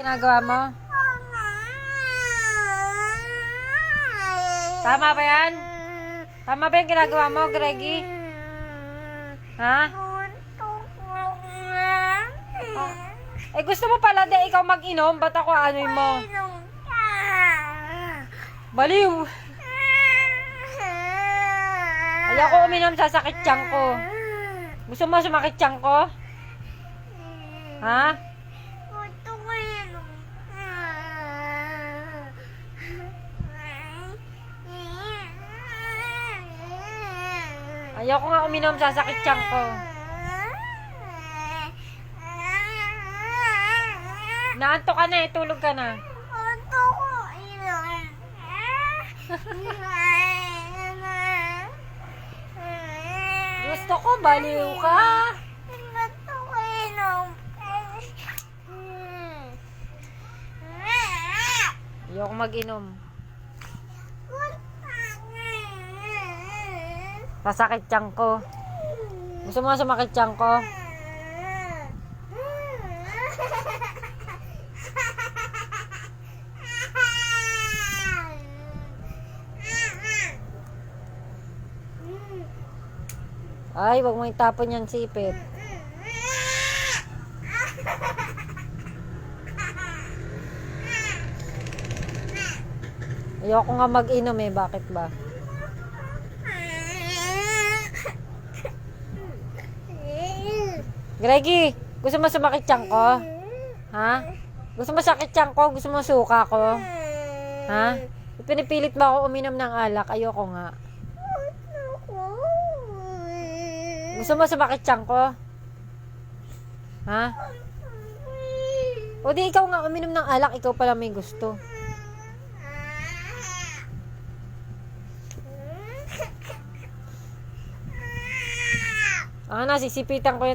Ginagawa mo? Tama ba yan? Tama ba yung ginagawa mo, Greggy? Ha? Oh. Eh gusto mo pala de ikaw mag-inom? Ba't ako anoy mo? Baliw! Ayoko uminom, sasakit tiyan ko. Gusto mo sumakit tiyan ko? Ha? Ayoko nga uminom, sasakit tiyan ko. Naanto ka na eh, tulog ka na. Gusto ko, baliw ka. Ayoko mag-inom. Sasakit tiyan ko. Gusto mo sumakit tiyan ko? Ay, wag mo itapon yan sipit. Ayoko nga mag-inom eh, bakit ba? Greggy, gusto mo sumakit tiyan ko? Ha? Gusto mo sakit tiyan ko? Gusto mo suka ko? Ha? Pinipilit mo ako uminom ng alak, ayoko nga. Gusto mo sumakit tiyan ko? Ha? O di ikaw nga uminom ng alak, ikaw pala may gusto. Ah, nasisipitan ko yan.